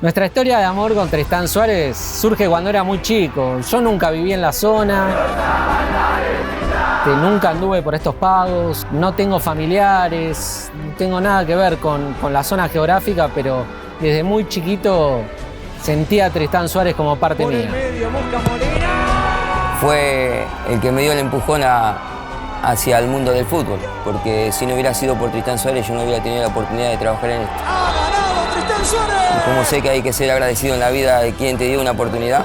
Nuestra historia de amor con Tristán Suárez surge cuando era muy chico. Yo nunca viví en la zona, nunca anduve por estos pagos, no tengo familiares, no tengo nada que ver con la zona geográfica, pero desde muy chiquito sentía a Tristán Suárez como parte mía. Fue el que me dio el empujón hacia el mundo del fútbol, porque si no hubiera sido por Tristán Suárez yo no hubiera tenido la oportunidad de trabajar en esto. ¡Ha ganado Tristán Suárez! Y como sé que hay que ser agradecido en la vida de quien te dio una oportunidad,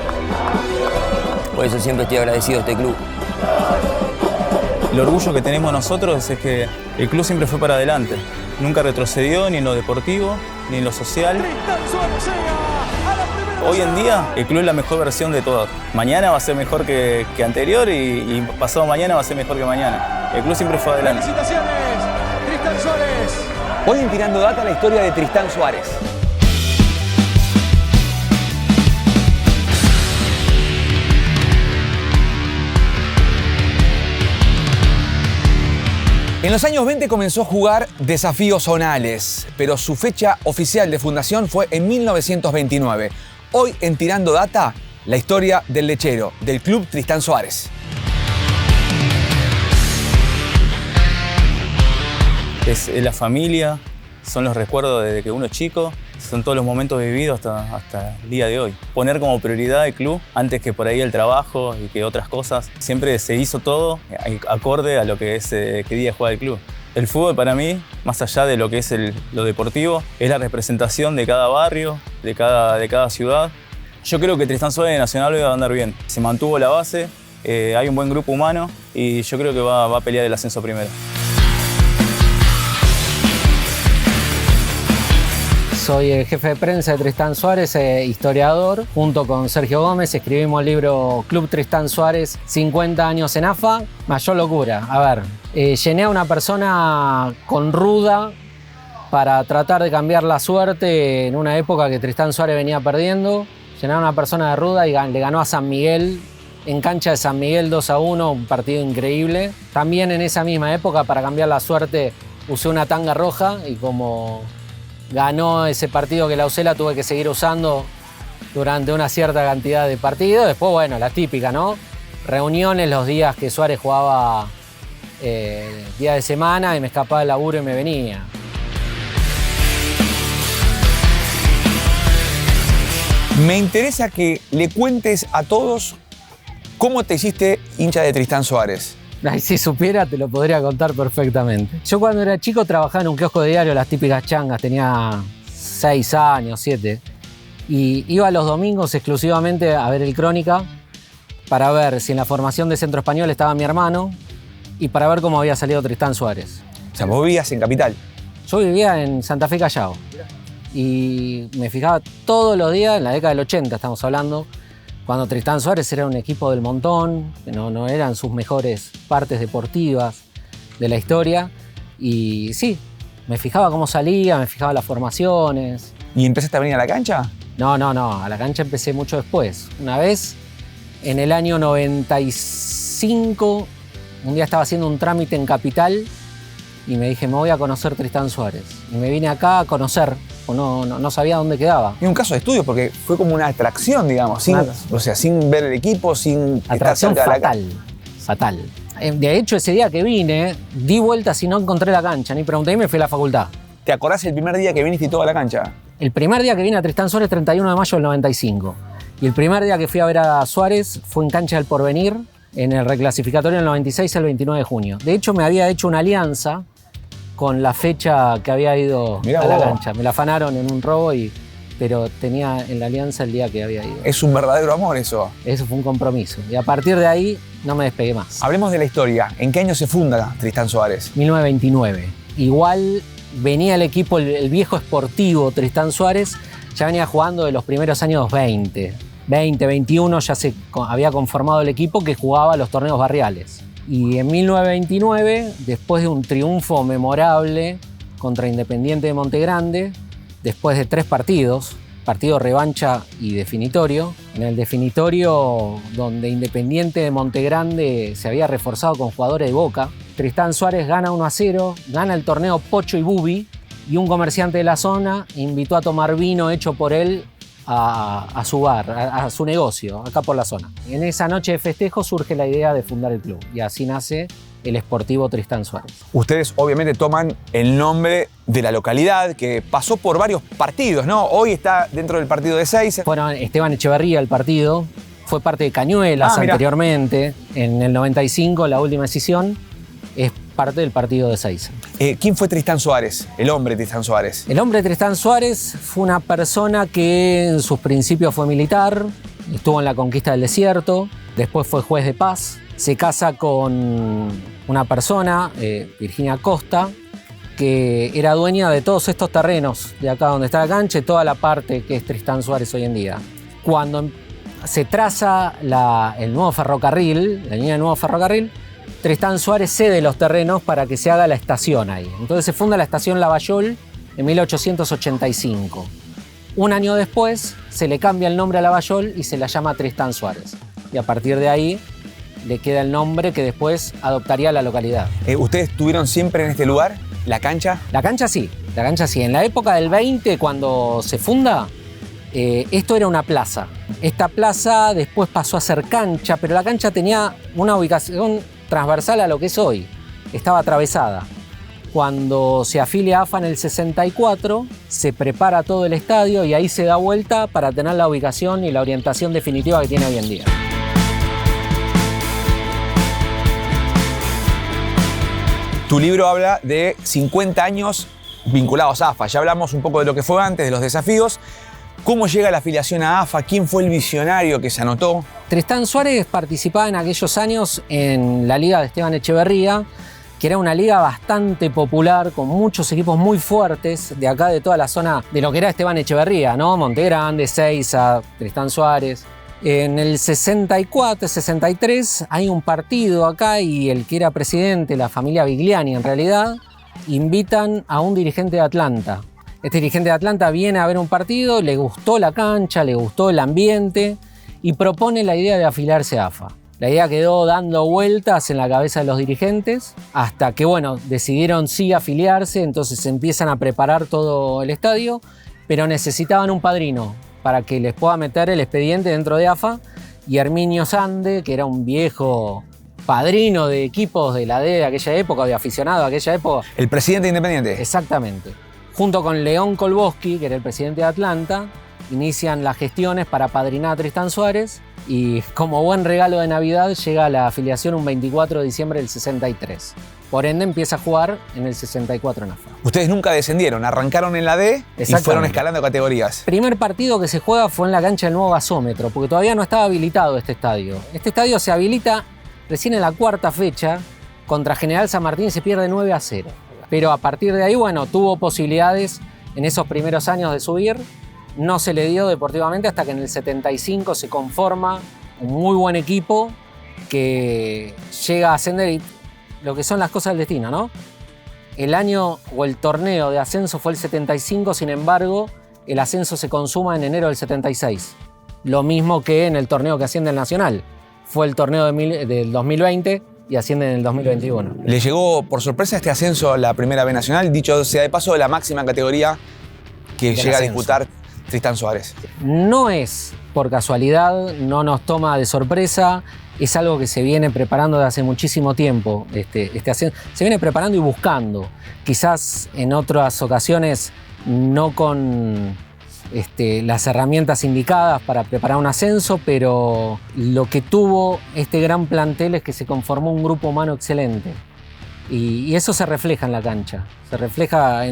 por eso siempre estoy agradecido a este club. El orgullo que tenemos nosotros es que el club siempre fue para adelante. Nunca retrocedió ni en lo deportivo, ni en lo social. Tristán Suárez llega a la primera. Hoy en día el club es la mejor versión de todas. Mañana va a ser mejor que anterior y pasado mañana va a ser mejor que mañana. El club siempre fue adelante. ¡Felicitaciones, Tristán Suárez! Hoy en Tirando Data, la historia de Tristán Suárez. En los años 20 comenzó a jugar desafíos zonales, pero su fecha oficial de fundación fue en 1929. Hoy en Tirando Data, la historia del lechero, del club Tristán Suárez. Es la familia, son los recuerdos desde que uno es chico, son todos los momentos vividos hasta el día de hoy. Poner como prioridad el club antes que por ahí el trabajo y que otras cosas. Siempre se hizo todo acorde a lo que es qué día juega el club. El fútbol para mí, más allá de lo que es lo deportivo, es la representación de cada barrio, de cada ciudad. Yo creo que Tristán Suárez de Nacional va a andar bien. Se mantuvo la base, hay un buen grupo humano y yo creo que va a pelear el ascenso primero. Soy el jefe de prensa de Tristán Suárez, historiador. Junto con Sergio Gómez escribimos el libro Club Tristán Suárez, 50 años en AFA, mayor locura. A ver, llené a una persona con ruda para tratar de cambiar la suerte en una época que Tristán Suárez venía perdiendo. Llené a una persona de ruda y le ganó a San Miguel, en cancha de San Miguel 2-1, un partido increíble. También en esa misma época, para cambiar la suerte, usé una tanga roja y como ganó ese partido que la usé, la tuve que seguir usando durante una cierta cantidad de partidos. Después, bueno, la típica, ¿no? Reuniones los días que Suárez jugaba día de semana y me escapaba del laburo y me venía. Me interesa que le cuentes a todos cómo te hiciste hincha de Tristán Suárez. Ay, si supiera, te lo podría contar perfectamente. Yo cuando era chico trabajaba en un kiosco de diario, las típicas changas, tenía 6 años, 7. Y iba los domingos exclusivamente a ver el Crónica para ver si en la formación de Centro Español estaba mi hermano y para ver cómo había salido Tristán Suárez. O sea, vos vivías en Capital. Yo vivía en Santa Fe, Callao. Y me fijaba todos los días, en la década del 80 estamos hablando, cuando Tristán Suárez era un equipo del montón, que no eran sus mejores partes deportivas de la historia. Y sí, me fijaba cómo salía, me fijaba las formaciones. ¿Y empezaste a venir a la cancha? No, a la cancha empecé mucho después. Una vez, en el año 95, un día estaba haciendo un trámite en Capital y me dije, me voy a conocer Tristán Suárez. Y me vine acá a conocer, o no sabía dónde quedaba. Es un caso de estudio porque fue como una atracción, digamos, sin ver el equipo, sin atracción estar cerca fatal, de la cancha. fatal. De hecho, ese día que vine, di vueltas y no encontré la cancha, ni pregunté y me fui a la facultad. ¿Te acordás el primer día que viniste y todo a la cancha? El primer día que vine a Tristán Suárez, 31 de mayo del 95. Y el primer día que fui a ver a Suárez fue en cancha del Porvenir, en el reclasificatorio del 96 al 29 de junio. De hecho, me había hecho una alianza con la fecha que había ido a la cancha. Me la afanaron en un robo, pero tenía en la alianza el día que había ido. Es un verdadero amor eso. Eso fue un compromiso. Y a partir de ahí no me despegué más. Hablemos de la historia. ¿En qué año se funda Tristán Suárez? 1929. Igual venía el equipo, el viejo esportivo Tristán Suárez, ya venía jugando de los primeros años 20, 21 ya se había conformado el equipo que jugaba los torneos barriales. Y en 1929, después de un triunfo memorable contra Independiente de Montegrande, después de 3 partidos, partido revancha y definitorio, en el definitorio donde Independiente de Montegrande se había reforzado con jugadores de Boca, Tristán Suárez gana 1-0, gana el torneo Pocho y Bubi, y un comerciante de la zona invitó a tomar vino hecho por él a su bar, a su negocio, acá por la zona. En esa noche de festejo surge la idea de fundar el club y así nace el Sportivo Tristán Suárez. Ustedes obviamente toman el nombre de la localidad que pasó por varios partidos, ¿no? Hoy está dentro del partido de Ezeiza. Fueron Esteban Echeverría el partido, fue parte de Cañuelas anteriormente, en el 95 la última decisión, es parte del partido de Ezeiza. ¿Quién fue Tristán Suárez, el hombre Tristán Suárez? El hombre Tristán Suárez fue una persona que en sus principios fue militar, estuvo en la conquista del desierto, después fue juez de paz, se casa con una persona, Virginia Costa, que era dueña de todos estos terrenos de acá donde está la cancha y toda la parte que es Tristán Suárez hoy en día. Cuando se traza el nuevo ferrocarril, la línea del nuevo ferrocarril, Tristán Suárez cede los terrenos para que se haga la estación ahí. Entonces se funda la estación Lavallol en 1885. Un año después se le cambia el nombre a Lavallol y se la llama Tristán Suárez. Y a partir de ahí le queda el nombre que después adoptaría la localidad. ¿Ustedes estuvieron siempre en este lugar? ¿La cancha? La cancha sí. En la época del 20, cuando se funda, esto era una plaza. Esta plaza después pasó a ser cancha, pero la cancha tenía una ubicación transversal a lo que es hoy. Estaba atravesada. Cuando se afilia a AFA en el 64, se prepara todo el estadio y ahí se da vuelta para tener la ubicación y la orientación definitiva que tiene hoy en día. Tu libro habla de 50 años vinculados a AFA. Ya hablamos un poco de lo que fue antes, de los desafíos. ¿Cómo llega la afiliación a AFA? ¿Quién fue el visionario que se anotó? Tristán Suárez participaba en aquellos años en la liga de Esteban Echeverría, que era una liga bastante popular, con muchos equipos muy fuertes de acá, de toda la zona de lo que era Esteban Echeverría, ¿no? Montegrande, Ezeiza, Tristán Suárez. En el 64, 63 hay un partido acá y el que era presidente, la familia Vigliani en realidad, invitan a un dirigente de Atlanta. Este dirigente de Atlanta viene a ver un partido, le gustó la cancha, le gustó el ambiente y propone la idea de afiliarse a AFA. La idea quedó dando vueltas en la cabeza de los dirigentes hasta que, bueno, decidieron sí afiliarse, entonces empiezan a preparar todo el estadio, pero necesitaban un padrino para que les pueda meter el expediente dentro de AFA, y Herminio Sande, que era un viejo padrino de equipos de la D de aquella época, de aficionado de aquella época. El presidente independiente. Exactamente. Junto con León Kolboski, que era el presidente de Atlanta, inician las gestiones para apadrinar a Tristán Suárez y como buen regalo de Navidad llega la afiliación un 24 de diciembre del 63. Por ende empieza a jugar en el 64 en AFA. Ustedes nunca descendieron, arrancaron en la D y fueron escalando categorías. El primer partido que se juega fue en la cancha del nuevo gasómetro, porque todavía no estaba habilitado este estadio. Este estadio se habilita recién en la cuarta fecha, contra General San Martín y se pierde 9-0. Pero a partir de ahí, bueno, tuvo posibilidades en esos primeros años de subir. No se le dio deportivamente hasta que en el 75 se conforma un muy buen equipo que llega a ascender, y lo que son las cosas del destino, ¿no? El año o el torneo de ascenso fue el 75, sin embargo, el ascenso se consuma en enero del 76. Lo mismo que en el torneo que asciende el Nacional. Fue el torneo del 2020 y asciende en el 2021. ¿Le llegó por sorpresa este ascenso a la Primera B Nacional? Dicho sea de paso, de la máxima categoría que llega a disputar Tristán Suárez. No es por casualidad, no nos toma de sorpresa, es algo que se viene preparando desde hace muchísimo tiempo. Este ascenso se viene preparando y buscando. Quizás en otras ocasiones no con las herramientas indicadas para preparar un ascenso, pero lo que tuvo este gran plantel es que se conformó un grupo humano excelente. Y eso se refleja en la cancha. Se refleja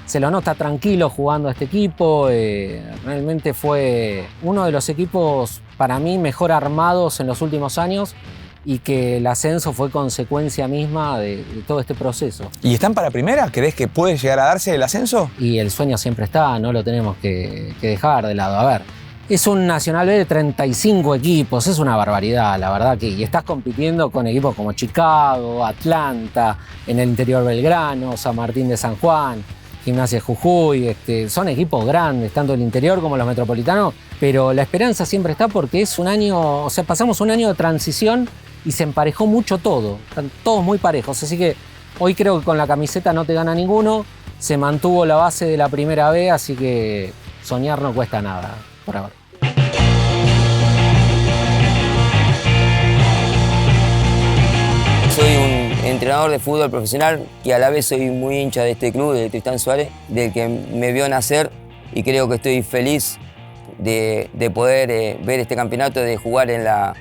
se lo nota tranquilo jugando a este equipo. Realmente fue uno de los equipos para mí mejor armados en los últimos años y que el ascenso fue consecuencia misma de todo este proceso. ¿Y están para primera? ¿Crees que puede llegar a darse el ascenso? Y el sueño siempre está, no lo tenemos que dejar de lado. A ver, es un Nacional B de 35 equipos, es una barbaridad, la verdad que. Y estás compitiendo con equipos como Chicago, Atlanta, en el interior Belgrano, San Martín de San Juan, Gimnasia de Jujuy. Son equipos grandes, tanto el interior como los metropolitanos, pero la esperanza siempre está porque es un año, o sea, pasamos un año de transición y se emparejó mucho todo, están todos muy parejos, así que hoy creo que con la camiseta no te gana ninguno, se mantuvo la base de la Primera B, así que soñar no cuesta nada. por ahora. Soy un entrenador de fútbol profesional que a la vez soy muy hincha de este club, de Tristán Suárez, del que me vio nacer, y creo que estoy feliz de poder ver este campeonato, de jugar en la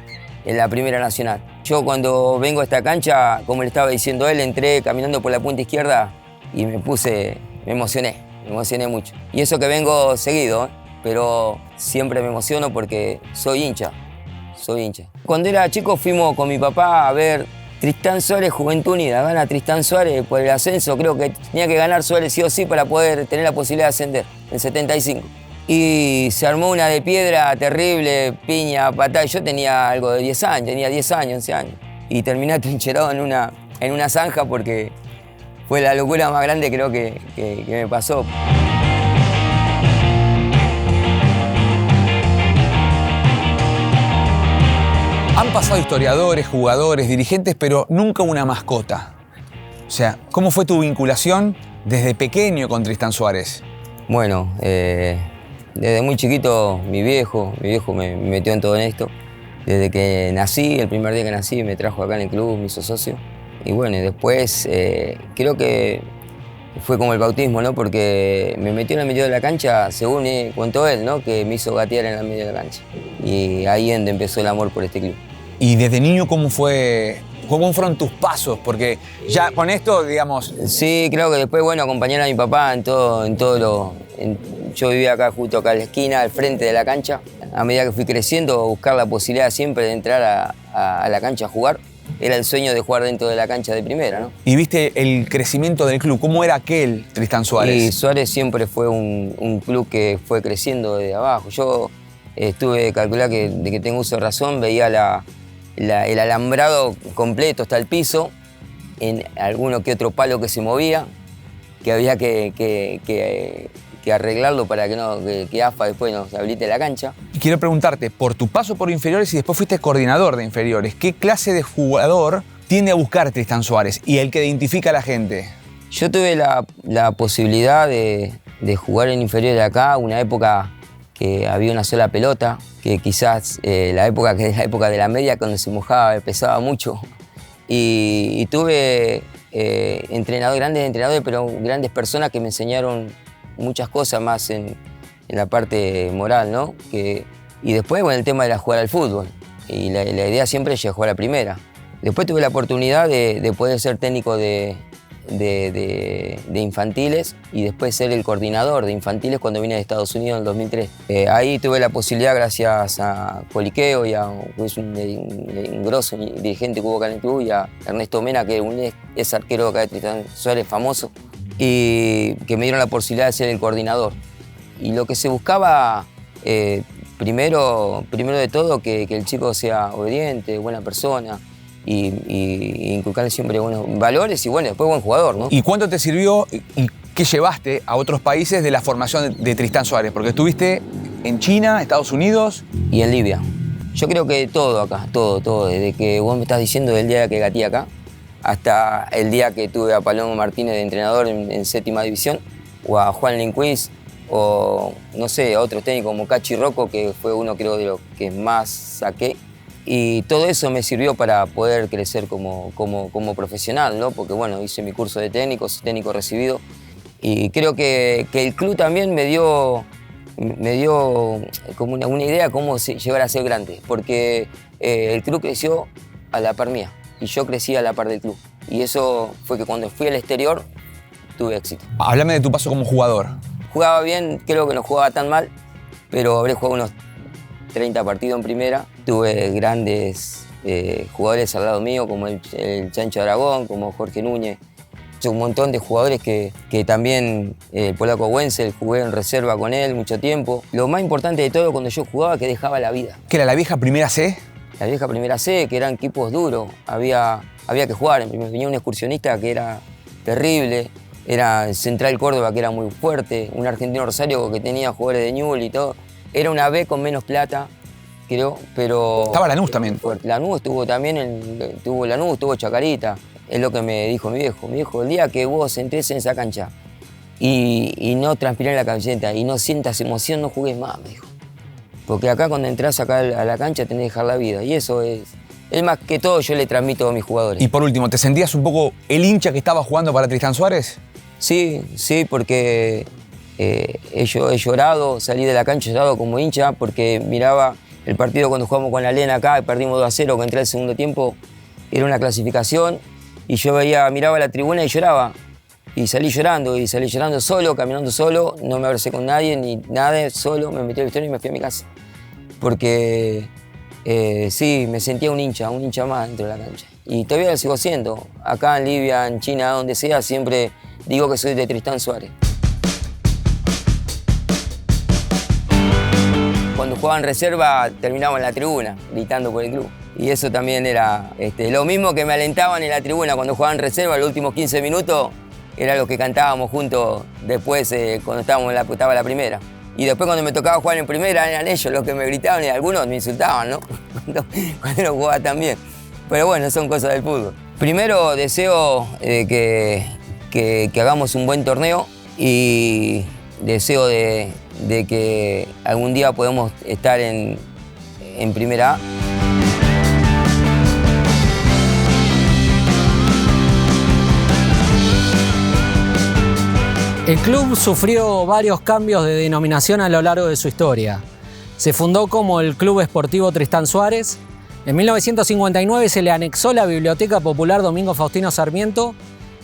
Primera Nacional. Yo cuando vengo a esta cancha, como le estaba diciendo él, entré caminando por la punta izquierda y me emocioné mucho. Y eso que vengo seguido, pero siempre me emociono porque soy hincha. Cuando era chico fuimos con mi papá a ver Tristán Suárez, Juventud Unida. Gana Tristán Suárez por el ascenso. Creo que tenía que ganar Suárez sí o sí para poder tener la posibilidad de ascender en 75. Y se armó una de piedra terrible, piña, patada. Yo tenía algo de 10 años, tenía 10 años, 11 años. Y terminé atrincherado en una zanja porque fue la locura más grande creo que me pasó. Han pasado historiadores, jugadores, dirigentes, pero nunca una mascota. O sea, ¿cómo fue tu vinculación desde pequeño con Tristán Suárez? Bueno, desde muy chiquito mi viejo me metió en todo esto. Desde que nací, el primer día que nací, me trajo acá en el club, me hizo socio. Y bueno, después creo que fue como el bautismo, ¿no? Porque me metió en el medio de la cancha, según contó él, ¿no? Que me hizo gatear en el medio de la cancha. Y ahí es donde empezó el amor por este club. Y desde niño, ¿cómo fueron tus pasos? Porque ya con esto, digamos... Sí, creo que después, bueno, acompañar a mi papá en todo lo... Yo vivía acá, justo acá en la esquina, al frente de la cancha. A medida que fui creciendo, buscar la posibilidad siempre de entrar a la cancha a jugar. Era el sueño de jugar dentro de la cancha de primera, ¿no? Y viste el crecimiento del club. ¿Cómo era aquel Tristán Suárez? Y Suárez siempre fue un club que fue creciendo desde abajo. Yo estuve calcular que de que tengo uso de razón, veía el alambrado completo hasta el piso, en alguno que otro palo que se movía, que había que arreglarlo para que AFA después nos habilite la cancha. Y quiero preguntarte, por tu paso por inferiores y después fuiste coordinador de inferiores, ¿qué clase de jugador tiende a buscar Tristán Suárez y el que identifica a la gente? Yo tuve la posibilidad de jugar en inferiores de acá, una época que había una sola pelota, que quizás la época de la media, cuando se mojaba, pesaba mucho. Y tuve grandes entrenadores, pero grandes personas que me enseñaron muchas cosas más en la parte moral, ¿no? Y después, bueno, el tema de jugar al fútbol. Y la idea siempre es jugar a primera. Después tuve la oportunidad de poder ser técnico de infantiles y después ser el coordinador de infantiles cuando vine de Estados Unidos en el 2003. Ahí tuve la posibilidad, gracias a Coliqueo y a un grosso dirigente que hubo acá en el club, y a Ernesto Mena, que es arquero acá de Tristán Suárez, famoso, y que me dieron la posibilidad de ser el coordinador. Y lo que se buscaba, primero de todo, que el chico sea obediente, buena persona, y inculcarle siempre buenos valores y bueno, después buen jugador, ¿no? ¿Y cuánto te sirvió y qué llevaste a otros países de la formación de Tristán Suárez? Porque estuviste en China, Estados Unidos... Y en Libia. Yo creo que todo acá, todo. Desde que vos me estás diciendo del día que gateé acá, hasta el día que tuve a Palomo Martínez de entrenador en séptima división, o a Juan Lindquist, o no sé, a otros técnicos como Cachi Rocco, que fue uno creo de los que más saqué. Y todo eso me sirvió para poder crecer como profesional, ¿no? Porque bueno, hice mi curso de técnico, soy técnico recibido. Y creo que el club también me dio como una idea de cómo llegar a ser grande. Porque el club creció a la par mía y yo crecí a la par del club. Y eso fue que cuando fui al exterior tuve éxito. Háblame de tu paso como jugador. Jugaba bien, creo que no jugaba tan mal, pero habré jugado unos 30 partidos en primera. Tuve grandes jugadores al lado mío, como el Chancho Aragón, como Jorge Núñez. Un montón de jugadores que también, el polaco Wenzel, jugué en reserva con él mucho tiempo. Lo más importante de todo cuando yo jugaba, que dejaba la vida. ¿Qué era la vieja Primera C? La vieja Primera C, que eran equipos duros. Había que jugar. En primera venía un excursionista que era terrible. Era el Central Córdoba, que era muy fuerte. Un Argentino Rosario que tenía jugadores de Ñul y todo. Era una B con menos plata, creo, pero... Estaba Lanús también. Lanús estuvo también, estuvo Chacarita. Es lo que me dijo mi viejo. Mi viejo, el día que vos entres en esa cancha y no transpirás la camiseta y no sientas emoción, no jugues más, me dijo. Porque acá cuando entras acá a la cancha tenés que dejar la vida. Y eso es más que todo yo le transmito a mis jugadores. Y por último, ¿te sentías un poco el hincha que estaba jugando para Tristán Suárez? Sí, porque he llorado, salí de la cancha llorado como hincha, porque miraba el partido cuando jugamos con la Lena acá, perdimos 2-0, que entré el segundo tiempo, era una clasificación, y yo miraba la tribuna y lloraba. Y salí llorando solo, caminando solo, no me abracé con nadie, ni nada, solo, me metí al vestuario y me fui a mi casa. Porque sí, me sentía un hincha más dentro de la cancha. Y todavía lo sigo siendo. Acá en Libia, en China, donde sea, siempre digo que soy de Tristán Suárez. Cuando jugaba en reserva, terminaba en la tribuna, gritando por el club. Y eso también era lo mismo que me alentaban en la tribuna cuando jugaba en reserva, los últimos 15 minutos, era lo que cantábamos juntos después cuando estaba la primera. Y después cuando me tocaba jugar en primera eran ellos los que me gritaban y algunos me insultaban, ¿no? Cuando no jugaba también. Pero bueno, son cosas del fútbol. Primero deseo que hagamos un buen torneo y deseo de que algún día podamos estar en primera A. El club sufrió varios cambios de denominación a lo largo de su historia. Se fundó como el Club Esportivo Tristán Suárez. En 1959 se le anexó la Biblioteca Popular Domingo Faustino Sarmiento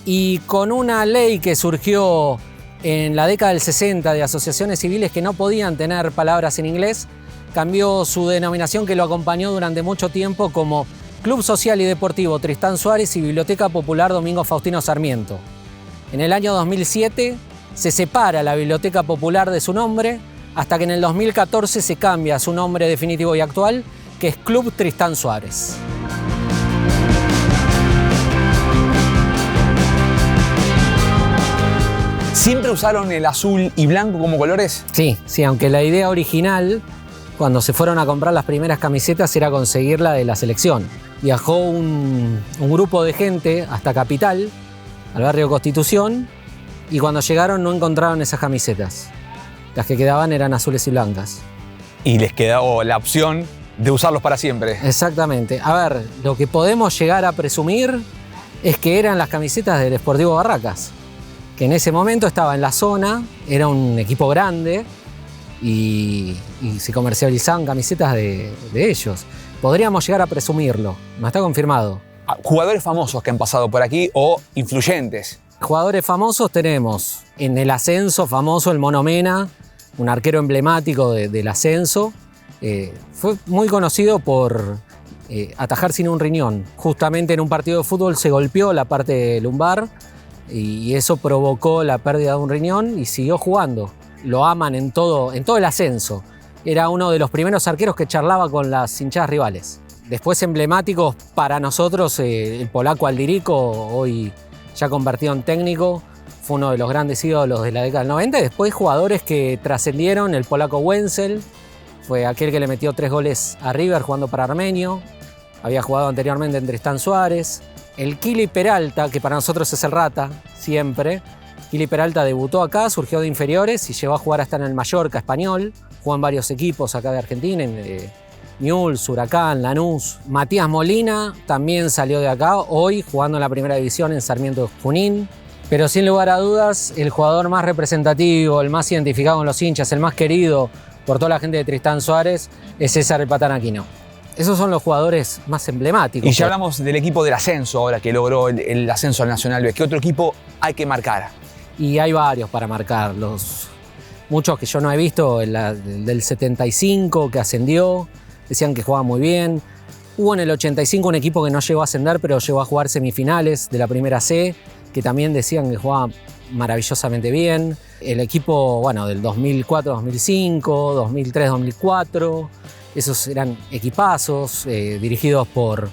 y con una ley que surgió en la década del 60 de asociaciones civiles que no podían tener palabras en inglés, cambió su denominación que lo acompañó durante mucho tiempo como Club Social y Deportivo Tristán Suárez y Biblioteca Popular Domingo Faustino Sarmiento. En el año 2007 se separa la Biblioteca Popular de su nombre hasta que en el 2014 se cambia su nombre definitivo y actual, que es Club Tristán Suárez. ¿Siempre usaron el azul y blanco como colores? Sí, aunque la idea original, cuando se fueron a comprar las primeras camisetas, era conseguirla de la selección. Viajó un grupo de gente hasta Capital, al barrio Constitución, y cuando llegaron no encontraron esas camisetas. Las que quedaban eran azules y blancas. Y les quedó la opción de usarlos para siempre. Exactamente. A ver, lo que podemos llegar a presumir es que eran las camisetas del Sportivo Barracas, que en ese momento estaba en la zona, era un equipo grande y se comercializaban camisetas de ellos. Podríamos llegar a presumirlo, no está confirmado. Jugadores famosos que han pasado por aquí o influyentes. Jugadores famosos tenemos en el ascenso famoso el Mono Mena, un arquero emblemático del ascenso. Fue muy conocido por atajar sin un riñón. Justamente en un partido de fútbol se golpeó la parte lumbar y eso provocó la pérdida de un riñón y siguió jugando. Lo aman en todo el ascenso. Era uno de los primeros arqueros que charlaba con las hinchadas rivales. Después emblemáticos para nosotros, el polaco Aldirico, hoy ya convertido en técnico, fue uno de los grandes ídolos de la década del 90. Y después jugadores que trascendieron, el polaco Wenzel, fue aquel que le metió 3 goles a River jugando para Armenio. Había jugado anteriormente en Tristán Suárez. El Kili Peralta, que para nosotros es el Rata, siempre. Kili Peralta debutó acá, surgió de inferiores y llegó a jugar hasta en el Mallorca español. Jugó en varios equipos acá de Argentina, en Newell's, Huracán, Lanús. Matías Molina también salió de acá, hoy jugando en la primera división en Sarmiento de Junín. Pero sin lugar a dudas, el jugador más representativo, el más identificado con los hinchas, el más querido por toda la gente de Tristán Suárez, es César el Patán Aquino. Esos son los jugadores más emblemáticos. Y ya hablamos del equipo del ascenso ahora, que logró el ascenso al Nacional B. ¿Qué otro equipo hay que marcar? Y hay varios para marcar. Muchos que yo no he visto, el del 75 que ascendió, decían que jugaba muy bien. Hubo en el 85 un equipo que no llegó a ascender, pero llegó a jugar semifinales de la primera C, que también decían que jugaba maravillosamente bien. El equipo, del 2004-2005, 2003-2004, esos eran equipazos dirigidos por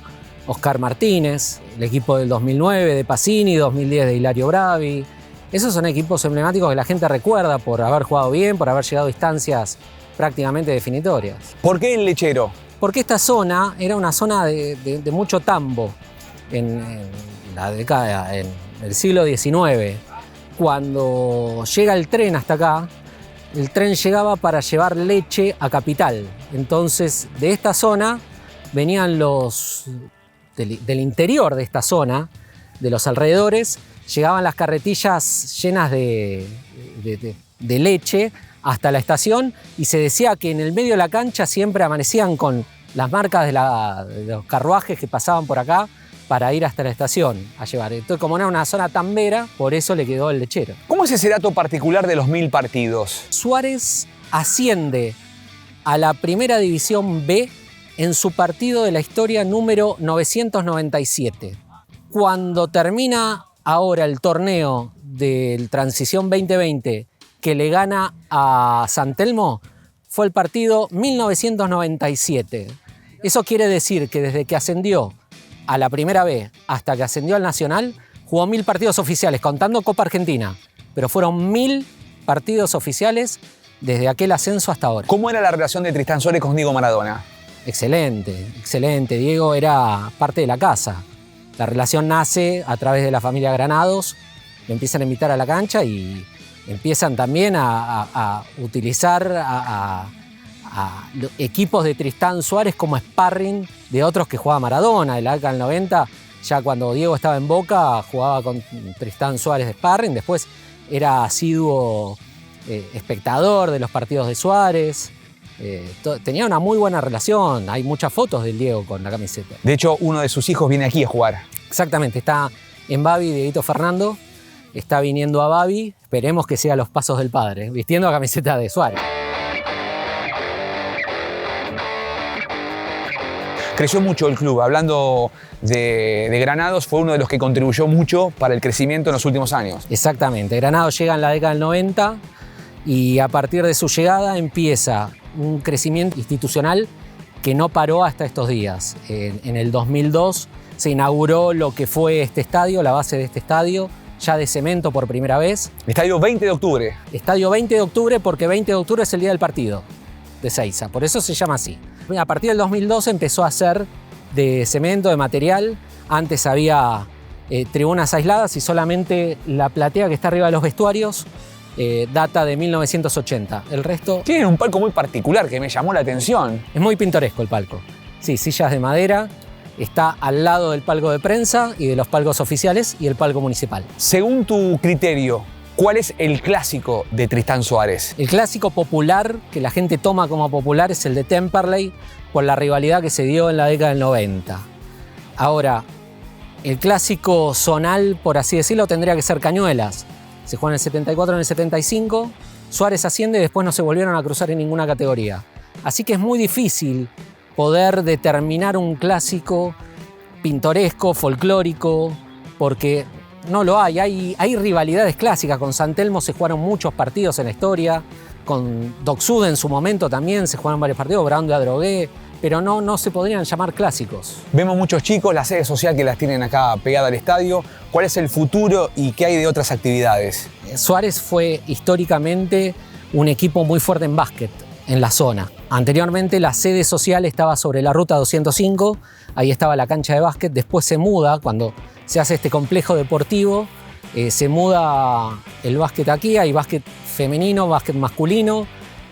Oscar Martínez. El equipo del 2009 de Pacini, 2010 de Hilario Bravi. Esos son equipos emblemáticos que la gente recuerda por haber jugado bien, por haber llegado a instancias prácticamente definitorias. ¿Por qué el Lechero? Porque esta zona era una zona de mucho tambo en la década, en el siglo XIX. Cuando llega el tren hasta acá, el tren llegaba para llevar leche a Capital. Entonces, de esta zona venían los del interior de esta zona, de los alrededores, llegaban las carretillas llenas de leche hasta la estación, y se decía que en el medio de la cancha siempre amanecían con las marcas de los carruajes que pasaban por acá para ir hasta la estación a llevar. Entonces, como no era una zona tan vera, por eso le quedó el lechero. ¿Cómo es ese dato particular de los 1000 partidos? Suárez asciende a la Primera División B en su partido de la historia número 997. Cuando termina ahora el torneo del Transición 2020, que le gana a San Telmo, fue el partido 1997. Eso quiere decir que desde que ascendió a la Primera B hasta que ascendió al Nacional, jugó 1000 partidos oficiales, contando Copa Argentina, pero fueron 1000 partidos oficiales desde aquel ascenso hasta ahora. ¿Cómo era la relación de Tristán Suárez con Diego Maradona? Excelente, excelente. Diego era parte de la casa. La relación nace a través de la familia Granados, lo empiezan a invitar a la cancha y empiezan también a utilizar a equipos de Tristán Suárez como sparring de otros que jugaba Maradona. En la década del 90, ya cuando Diego estaba en Boca, jugaba con Tristán Suárez de sparring. Después era asiduo espectador de los partidos de Suárez. Tenía una muy buena relación. Hay muchas fotos del Diego con la camiseta. De hecho, uno de sus hijos viene aquí a jugar. Exactamente, está en Babi, Dieguito Fernando. Está viniendo a Babi, esperemos que sea los pasos del padre, vistiendo la camiseta de Suárez. Creció mucho el club. Hablando de Granados, fue uno de los que contribuyó mucho para el crecimiento en los últimos años. Exactamente. Granados llega en la década del 90 y a partir de su llegada empieza un crecimiento institucional que no paró hasta estos días. En el 2002 se inauguró lo que fue este estadio, la base de este estadio, ya de cemento por primera vez. Estadio 20 de octubre. Estadio 20 de octubre porque 20 de octubre es el día del partido de Seiza, por eso se llama así. A partir del 2012 empezó a ser de cemento, de material. Antes había tribunas aisladas y solamente la platea que está arriba de los vestuarios data de 1980. El resto... Tienen un palco muy particular que me llamó la atención. Es muy pintoresco el palco. Sí, sillas de madera. Está al lado del palco de prensa y de los palcos oficiales y el palco municipal. Según tu criterio, ¿cuál es el clásico de Tristán Suárez? El clásico popular, que la gente toma como popular, es el de Temperley, por la rivalidad que se dio en la década del 90. Ahora, el clásico zonal, por así decirlo, tendría que ser Cañuelas. Se juega en el 74, en el 75, Suárez asciende y después no se volvieron a cruzar en ninguna categoría. Así que es muy difícil poder determinar un clásico pintoresco, folclórico, porque no lo hay. Hay rivalidades clásicas. Con San Telmo se jugaron muchos partidos en la historia, con Doc Sud en su momento también se jugaron varios partidos, Brown de Adrogué, pero no se podrían llamar clásicos. Vemos muchos chicos, la sede social que las tienen acá pegada al estadio. ¿Cuál es el futuro y qué hay de otras actividades? Suárez fue históricamente un equipo muy fuerte en básquet en la zona. Anteriormente la sede social estaba sobre la ruta 205, ahí estaba la cancha de básquet. Después se muda, cuando se hace este complejo deportivo, se muda el básquet aquí. Hay básquet femenino, básquet masculino,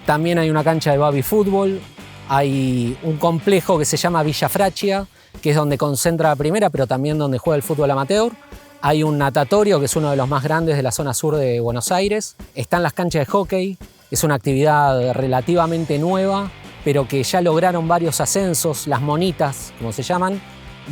también hay una cancha de baby fútbol. Hay un complejo que se llama Villa Francia, que es donde concentra la primera, pero también donde juega el fútbol amateur. Hay un natatorio, que es uno de los más grandes de la zona sur de Buenos Aires. Están las canchas de hockey, es una actividad relativamente nueva, pero que ya lograron varios ascensos, las monitas, como se llaman,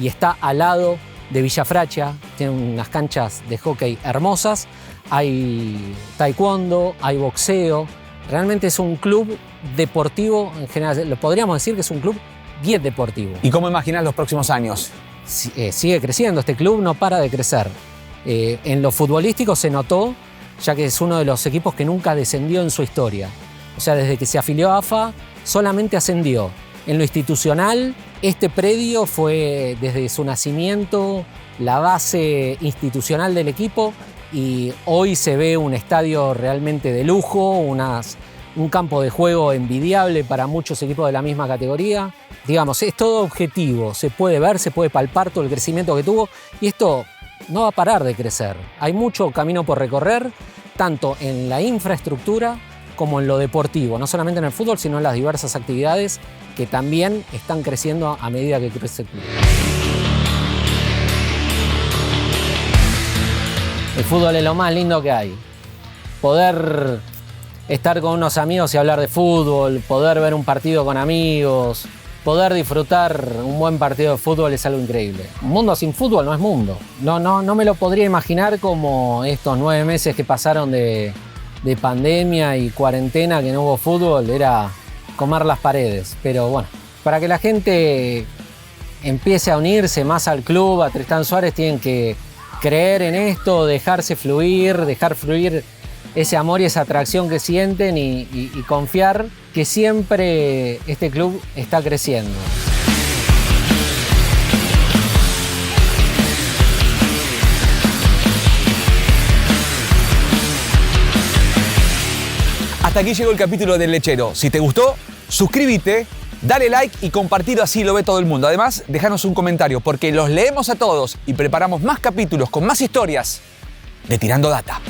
y está al lado de Villa Francia. Tiene unas canchas de hockey hermosas. Hay taekwondo, hay boxeo. Realmente es un club deportivo, en general, lo podríamos decir que es un club bien deportivo. ¿Y cómo imaginas los próximos años? Sigue creciendo, este club no para de crecer. En lo futbolístico se notó, ya que es uno de los equipos que nunca descendió en su historia. O sea, desde que se afilió a AFA, solamente ascendió. En lo institucional, este predio fue desde su nacimiento la base institucional del equipo, y hoy se ve un estadio realmente de lujo, un campo de juego envidiable para muchos equipos de la misma categoría. Digamos, es todo objetivo, se puede ver, se puede palpar todo el crecimiento que tuvo, y esto no va a parar de crecer. Hay mucho camino por recorrer, tanto en la infraestructura como en lo deportivo, no solamente en el fútbol, sino en las diversas actividades que también están creciendo a medida que crece el club. El fútbol es lo más lindo que hay. Poder estar con unos amigos y hablar de fútbol, poder ver un partido con amigos, poder disfrutar un buen partido de fútbol es algo increíble. Un mundo sin fútbol no es mundo. No me lo podría imaginar como estos 9 meses que pasaron de pandemia y cuarentena, que no hubo fútbol, era comer las paredes. Pero bueno, para que la gente empiece a unirse más al club, a Tristán Suárez, tienen que creer en esto, dejarse fluir, dejar fluir ese amor y esa atracción que sienten y confiar que siempre este club está creciendo. Hasta aquí llegó el capítulo del Lechero. Si te gustó, suscríbete, dale like y compartilo, así lo ve todo el mundo. Además, déjanos un comentario porque los leemos a todos y preparamos más capítulos con más historias de Tirando Data.